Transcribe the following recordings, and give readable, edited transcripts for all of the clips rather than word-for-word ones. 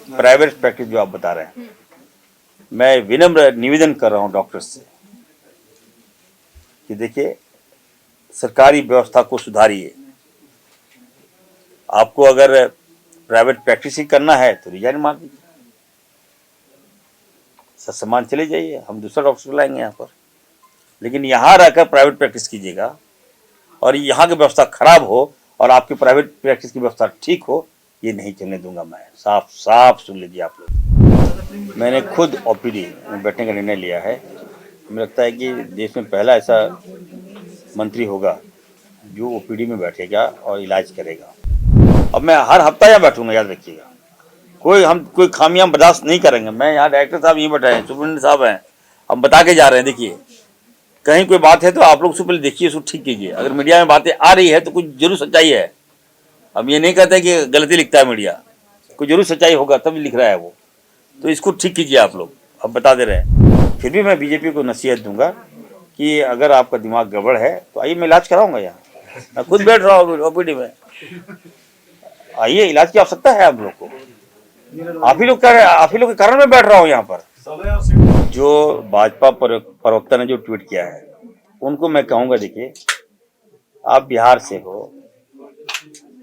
Private practice जो आप बता रहे हैं, मैं विनम्र निवेदन कर रहा हूं डॉक्टर से कि देखिए सरकारी व्यवस्था को सुधारिए। आपको अगर प्राइवेट प्रैक्टिस ही करना है तो रिजाइन मार दीजिए, सत्समान चले जाइए, हम दूसरा डॉक्टर लाएंगे यहाँ पर। लेकिन यहाँ रहकर प्राइवेट प्रैक्टिस कीजिएगा और यहाँ की व्यवस्था खराब हो और आपकी प्राइवेट प्रैक्टिस की व्यवस्था ठीक हो, ये नहीं चलने दूंगा मैं। साफ साफ सुन लीजिए आप लोग। मैंने खुद ओपीडी में बैठने का निर्णय लिया है। मुझे लगता है कि देश में पहला ऐसा मंत्री होगा जो ओपीडी में बैठेगा और इलाज करेगा। अब मैं हर हफ्ता यहाँ बैठूंगा, याद रखिएगा। कोई खामियां बर्दाश्त नहीं करेंगे। मैं यहाँ डायरेक्टर साहब यहीं बैठे हैं, सुप्रिंटेंडेंट साहब हैं, हम बता के जा रहे हैं। देखिए कहीं कोई बात है तो आप लोग उसको पहले देखिए, उसको ठीक कीजिए। अगर मीडिया में बातें आ रही है तो कुछ जरूर सच्चाई है। हम ये नहीं कहते कि गलती लिखता है मीडिया, कुछ जरूर सच्चाई होगा तभी लिख रहा है वो, तो इसको ठीक कीजिए आप लोग। अब बता दे रहे हैं। फिर भी मैं बीजेपी को नसीहत दूंगा कि अगर आपका दिमाग गड़बड़ है तो आइए, मैं इलाज कराऊंगा यहाँ। मैं खुद बैठ रहा हूँ ओपीडी में, आइए, इलाज की आवश्यकता है आप लोग को। आप ही लोग के कारण मैं बैठ रहा हूँ यहाँ पर। जो भाजपा प्रवक्ता ने जो ट्वीट किया है उनको मैं कहूंगा, देखिए आप बिहार से हो,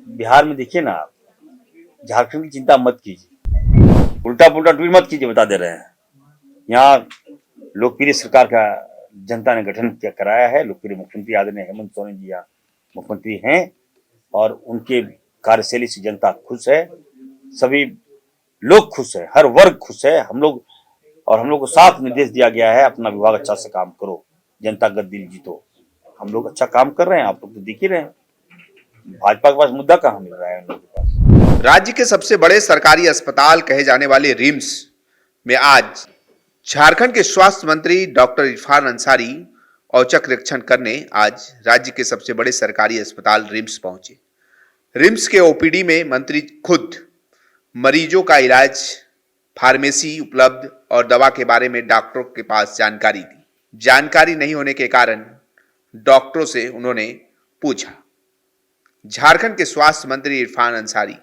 बिहार में देखिए ना, आप झारखंड की चिंता मत कीजिए, उल्टा पुल्टा ट्वीट मत कीजिए। बता दे रहे हैं, यहाँ लोकप्रिय सरकार का जनता ने गठन कराया है। लोकप्रिय मुख्यमंत्री आदरणीय हेमंत सोरेन जी यहाँ मुख्यमंत्री हैं और उनके कार्यशैली से जनता खुश है, सभी लोग खुश है, हर वर्ग खुश है। हम लोग को साफ निर्देश दिया गया है, अपना विभाग अच्छा से काम करो, जनता का दिल जीतो। हम लोग अच्छा काम कर रहे हैं, आप लोग तो दिख ही रहे हैं। भाजपा के पास मुद्दा कहाँ मिल रहा है उन लोगों के पास। राज्य के सबसे बड़े सरकारी अस्पताल कहे जाने वाले रिम्स में आज झारखंड के स्वास्थ्य मंत्री डॉक्टर इरफान अंसारी औचक निरीक्षण करने आज राज्य के सबसे बड़े सरकारी अस्पताल रिम्स पहुंचे। रिम्स के ओपीडी में मंत्री खुद मरीजों का इलाज, फार्मेसी उपलब्ध और दवा के बारे में डॉक्टरों के पास जानकारी दी। जानकारी नहीं होने के कारण डॉक्टरों से उन्होंने पूछा। झारखंड के स्वास्थ्य मंत्री इरफान अंसारी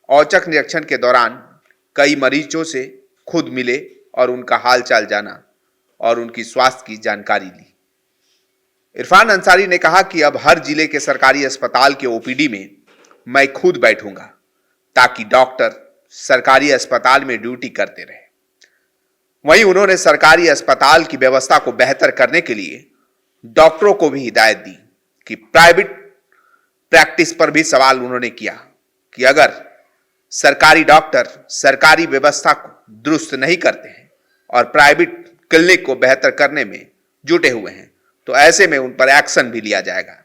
औचक निरीक्षण के दौरान कई मरीजों से खुद मिले और उनका हालचाल जाना और उनकी स्वास्थ्य की जानकारी ली। इरफान अंसारी ने कहा कि अब हर जिले के सरकारी अस्पताल के ओपीडी में मैं खुद बैठूंगा ताकि डॉक्टर सरकारी अस्पताल में ड्यूटी करते रहे। वहीं उन्होंने सरकारी अस्पताल की व्यवस्था को बेहतर करने के लिए डॉक्टरों को भी हिदायत दी कि प्राइवेट प्रैक्टिस पर भी सवाल उन्होंने किया कि अगर सरकारी डॉक्टर सरकारी व्यवस्था को दुरुस्त नहीं करते हैं और प्राइवेट क्लिनिक को बेहतर करने में जुटे हुए हैं तो ऐसे में उन पर एक्शन भी लिया जाएगा।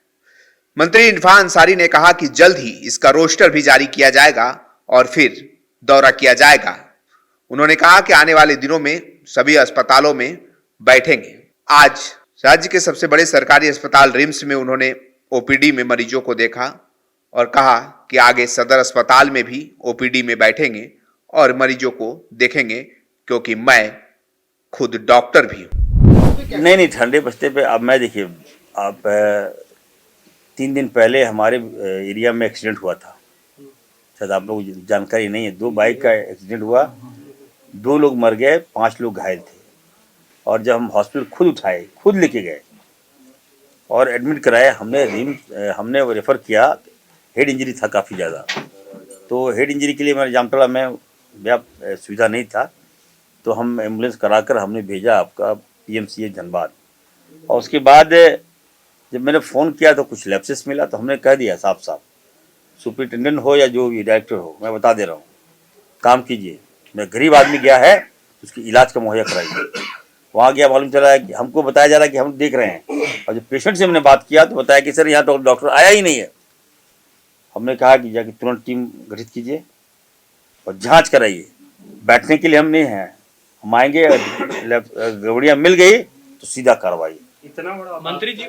मंत्री इरफान अंसारी ने कहा कि जल्द ही इसका रोस्टर भी जारी किया जाएगा और फिर दौरा किया जाएगा। उन्होंने कहा कि आने वाले दिनों में सभी अस्पतालों में बैठेंगे। आज राज्य के सबसे बड़े सरकारी अस्पताल रिम्स में उन्होंने ओपीडी में मरीजों को देखा और कहा कि आगे सदर अस्पताल में भी ओपीडी में बैठेंगे और मरीजों को देखेंगे, क्योंकि मैं खुद डॉक्टर भी हूं। नहीं, ठंडे बस्ते पे अब मैं, देखिए आप 3 दिन पहले हमारे एरिया में एक्सीडेंट हुआ था, शायद आप लोग जानकारी नहीं है। 2 बाइक का एक्सीडेंट हुआ, 2 लोग मर गए, 5 लोग घायल थे। और जब हम हॉस्पिटल खुद उठाए, खुद लेके गए और एडमिट कराया, हमने रेफ़र किया। हेड इंजरी था काफ़ी ज़्यादा, तो हेड इंजरी के लिए मेरे जामतड़ा में पर्याप्त सुविधा नहीं था, तो हम एम्बुलेंस कराकर हमने भेजा आपका पीएमसीएच धनबाद। और उसके बाद जब मैंने फ़ोन किया तो कुछ लैप्सेस मिला, तो हमने कह दिया साफ साफ, सुपरिटेंडेंट हो या जो भी डायरेक्टर हो, मैं बता दे रहा हूँ, काम कीजिए। मैं गरीब आदमी गया है, उसकी इलाज का मुहैया कराइए। वहाँ गया, मालूम चला है कि हमको बताया जा रहा है कि हम देख रहे हैं, और जब पेशेंट से हमने बात किया तो बताया कि सर यहाँ तो डॉक्टर आया ही नहीं है। हमने कहा कि जाके तुरंत टीम गठित कीजिए और जांच कराइए। बैठने के लिए हम नहीं हैं, हम आएंगे, गड़बड़ियाँ मिल गई तो सीधा कार्रवाई। इतना बड़ा मंत्री जी,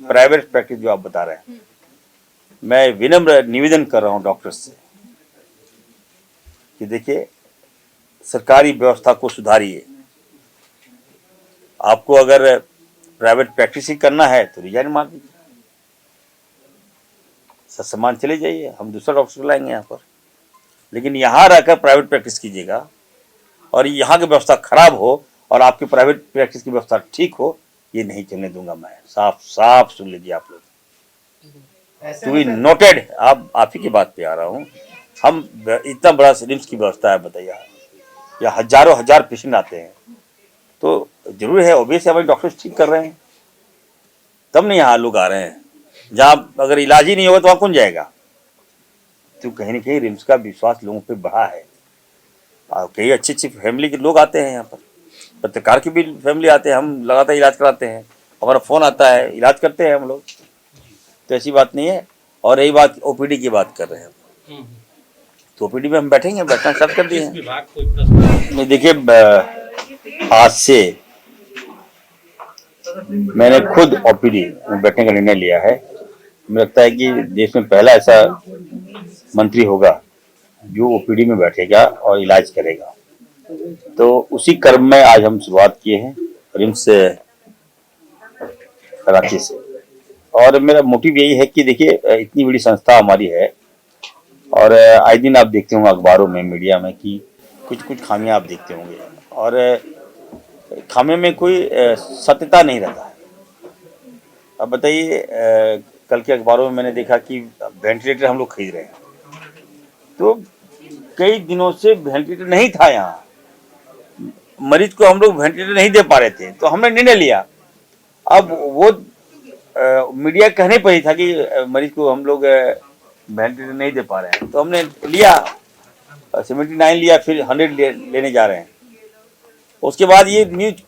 प्राइवेट प्रैक्टिस जो आप बता रहे हैं, मैं विनम्र निवेदन कर रहा हूँ डॉक्टर से कि देखिए सरकारी व्यवस्था को सुधारिए। आपको अगर प्राइवेट प्रैक्टिस ही करना है तो रिजाइन मार दीजिए, सत्समान चले जाइए, हम दूसरा डॉक्टर लाएंगे यहाँ पर। लेकिन यहाँ रहकर प्राइवेट प्रैक्टिस कीजिएगा और यहाँ की व्यवस्था खराब हो और आपकी प्राइवेट प्रैक्टिस की व्यवस्था ठीक हो, ये नहीं चलने दूंगा मैं। साफ साफ सुन लीजिए आप लोग, टू बी नोटेड। आप ही की बात पे आ रहा हूँ। हम इतना बड़ा रिम्स की व्यवस्था है, बताइए, या हजारों हजार पेशेंट आते हैं, तो जरूर है, ऑब्वियस हमारे डॉक्टर्स ठीक कर रहे हैं, तब नहीं यहाँ लोग आ रहे हैं। जहाँ अगर इलाज ही नहीं होगा तो वहाँ कौन जाएगा? तो कहीं ना कहीं रिम्स का विश्वास लोगों पे बढ़ा है। कई अच्छी अच्छी फैमिली के लोग आते हैं यहाँ पर, पत्रकार की भी फैमिली आते हैं, हम लगातार इलाज कराते हैं, हमारा फ़ोन आता है, इलाज करते हैं हम लोग, तो ऐसी बात नहीं है। और रही बात ओपीडी की बात कर रहे हैं, तो ओपीडी में हम बैठेंगे, बैठना स्टार्ट कर दिए हैं। नहीं देखिए, आज से मैंने खुद ओपीडी में बैठने का निर्णय लिया है। मुझे लगता है कि देश में पहला ऐसा मंत्री होगा जो ओपीडी में बैठेगा और इलाज करेगा। तो उसी क्रम में आज हम शुरुआत किए हैं रिम्स कराची से। और मेरा मोटिव यही है कि देखिए, इतनी बड़ी संस्था हमारी है और आए दिन आप देखते होंगे अखबारों में, मीडिया में, कि कुछ कुछ खामियां आप देखते होंगे और खामियों में कोई सत्यता नहीं रहता है। अब बताइए, कल के अखबारों में मैंने देखा कि वेंटिलेटर हम लोग खरीद रहे हैं, तो कई दिनों से वेंटिलेटर नहीं था यहाँ, मरीज को हम लोग वेंटिलेटर नहीं दे पा रहे थे, तो हमने निर्णय लिया। अब वो मीडिया कहने पर ही था कि मरीज को हम लोग वेंटिलेटर नहीं दे पा रहे हैं, तो हमने लिया, 79 लिया, फिर 100 लेने जा रहे हैं। उसके बाद ये न्यूज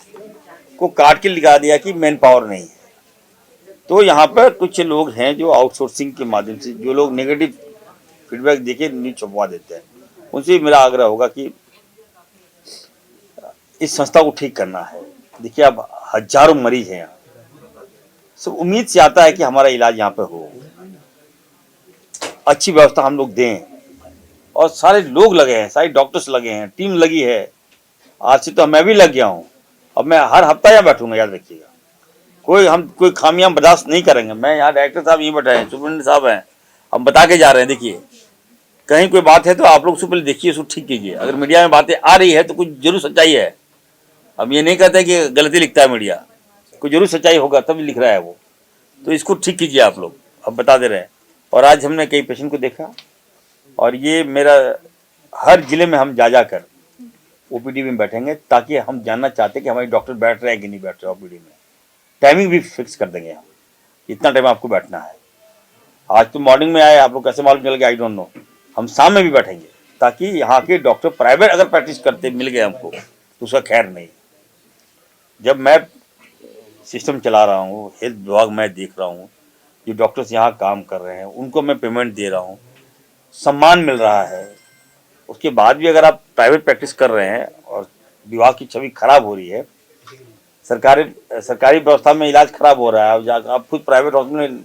को काट के लिखा दिया कि मैन पावर नहीं है। तो यहाँ पर कुछ लोग हैं जो आउटसोर्सिंग के माध्यम से, जो लोग नेगेटिव फीडबैक देके न्यूज छपवा देते हैं, उनसे मेरा आग्रह होगा कि इस संस्था को ठीक करना है। देखिए, अब हजारों मरीज हैं यहाँ, सब उम्मीद से आता है कि हमारा इलाज यहाँ पे हो, अच्छी व्यवस्था हम लोग दें, और सारे लोग लगे हैं, सारे डॉक्टर्स लगे हैं, टीम लगी है। आज से तो मैं भी लग गया हूँ, अब मैं हर हफ्ता यहाँ बैठूंगा, याद रखिएगा। कोई खामियां बर्दाश्त नहीं करेंगे। मैं यहाँ डायरेक्टर साहब यहीं बैठे हैं, सुप्रिंटेंडेंट साहब हैं, हम बता के जा रहे हैं। देखिए, कहीं कोई बात है तो आप लोग उसको पहले देखिए, उसको ठीक कीजिए। अगर मीडिया में बातें आ रही है तो कुछ जरूर सच्चाई है। हम ये नहीं कहते कि गलती लिखता है मीडिया, कोई जरूर सच्चाई होगा तभी लिख रहा है वो, तो इसको ठीक कीजिए आप लोग, अब बता दे रहे हैं। और आज हमने कई पेशेंट को देखा, और ये मेरा हर जिले में हम जा कर ओपीडी में बैठेंगे, ताकि हम जानना चाहते हैं कि हमारे डॉक्टर बैठ रहे हैं कि नहीं बैठ रहे ओपीडी में। टाइमिंग भी फिक्स कर देंगे हम, इतना टाइम आपको बैठना है। आज तो मॉर्निंग में आए, आप लोग कैसे मालूम चल गया, आई डोंट नो। हम शाम में भी बैठेंगे, ताकि यहाँ के डॉक्टर प्राइवेट अगर प्रैक्टिस करते मिल गए हमको तो उसका खैर नहीं। जब मैं सिस्टम चला रहा हूँ, हेल्थ विभाग मैं देख रहा हूँ, जो डॉक्टर्स यहाँ काम कर रहे हैं उनको मैं पेमेंट दे रहा हूँ, सम्मान मिल रहा है, उसके बाद भी अगर आप प्राइवेट प्रैक्टिस कर रहे हैं और विभाग की छवि खराब हो रही है, सरकारी व्यवस्था में इलाज खराब हो रहा है, अब आप खुद प्राइवेट हॉस्पिटल में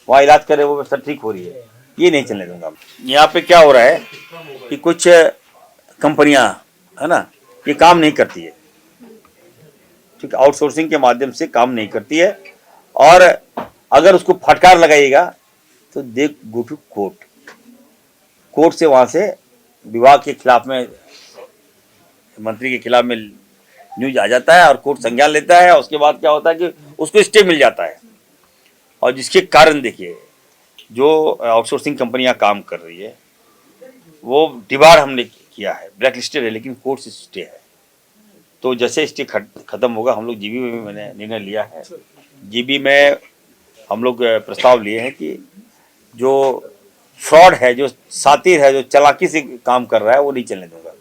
वहाँ इलाज करें, वो व्यवस्था ठीक हो रही है, ये नहीं चलने दूंगा। यहाँ पे क्या हो रहा है कि कुछ कंपनियां है ना, ये काम नहीं करती है, ठीक, आउटसोर्सिंग के माध्यम से काम नहीं करती है, और अगर उसको फटकार लगाइएगा तो दे गो टू कोर्ट, कोर्ट से वहां से विभाग के खिलाफ में, मंत्री के खिलाफ में न्यूज आ जाता है और कोर्ट संज्ञान लेता है। उसके बाद क्या होता है कि उसको स्टे मिल जाता है, और जिसके कारण देखिए, जो आउटसोर्सिंग कंपनियां काम कर रही है वो डिबार हमने किया है, ब्लैक लिस्टेड है, लेकिन कोर्ट से स्टे है। तो जैसे स्टे खत्म होगा, हम लोग जीबी में भी मैंने निर्णय लिया है, जीबी में हम लोग प्रस्ताव लिए हैं कि जो फ्रॉड है, जो सातिर है, जो चालाकी से काम कर रहा है, वो नहीं चलने दूंगा।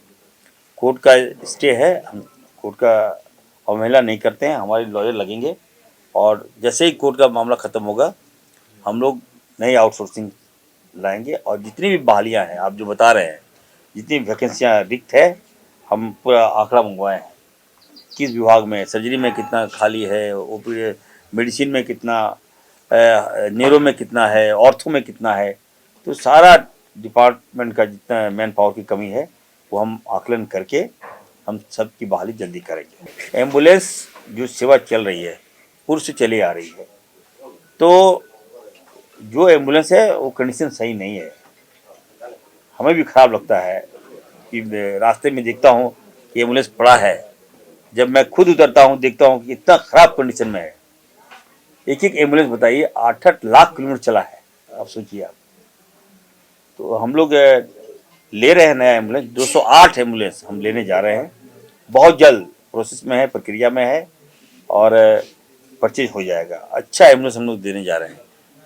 कोर्ट का स्टे है, हम कोर्ट का अवहेलना नहीं करते हैं, हमारे लॉयर लगेंगे, और जैसे ही कोर्ट का मामला खत्म होगा हम लोग नई आउटसोर्सिंग लाएंगे। और जितनी भी बहालियां हैं, आप जो बता रहे हैं, जितनी वैकेंसियां रिक्त है, हम पूरा आंकड़ा मंगवाए हैं, किस विभाग में, सर्जरी में कितना खाली है, ओपीडी मेडिसिन में कितना, न्यूरो में कितना है, ऑर्थो में कितना है, तो सारा डिपार्टमेंट का जितना मैन पावर की कमी है वो हम आकलन करके हम सब की बहाली जल्दी करेंगे। एम्बुलेंस जो सेवा चल रही है पूर्व से चली आ रही है, तो जो एम्बुलेंस है वो कंडीशन सही नहीं है। हमें भी खराब लगता है कि रास्ते में देखता हूँ कि एम्बुलेंस पड़ा है। जब मैं खुद उतरता हूँ देखता हूँ कि इतना खराब कंडीशन में है। एक एक एम्बुलेंस बताइए 8-8 लाख किलोमीटर चला है, आप सोचिए आप। तो हम लोग ले रहे हैं नया एम्बुलेंस, 208 एम्बुलेंस हम लेने जा रहे हैं। बहुत जल्द प्रोसेस में है, प्रक्रिया में है और परचेज हो जाएगा। अच्छा एम्बुलेंस हम लोग देने जा रहे हैं।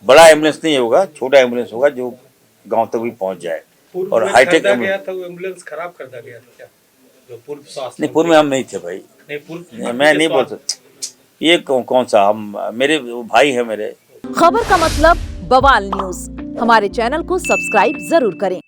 बड़ा एम्बुलेंस नहीं होगा, छोटा एम्बुलेंस होगा जो गांव तक भी पहुंच जाए। और हाईटेक गया था वो एम्बुलेंस खराब कर दिया गया था क्या? जो पूर्व स्वास्थ्य नहीं, पूर्व में हम नहीं थे भाई। नहीं, पूर्व मैं नहीं बोल सकता ये कौन सा, हम मेरे भाई है मेरे। खबर का मतलब बवाल न्यूज, हमारे चैनल को सब्सक्राइब जरूर करें।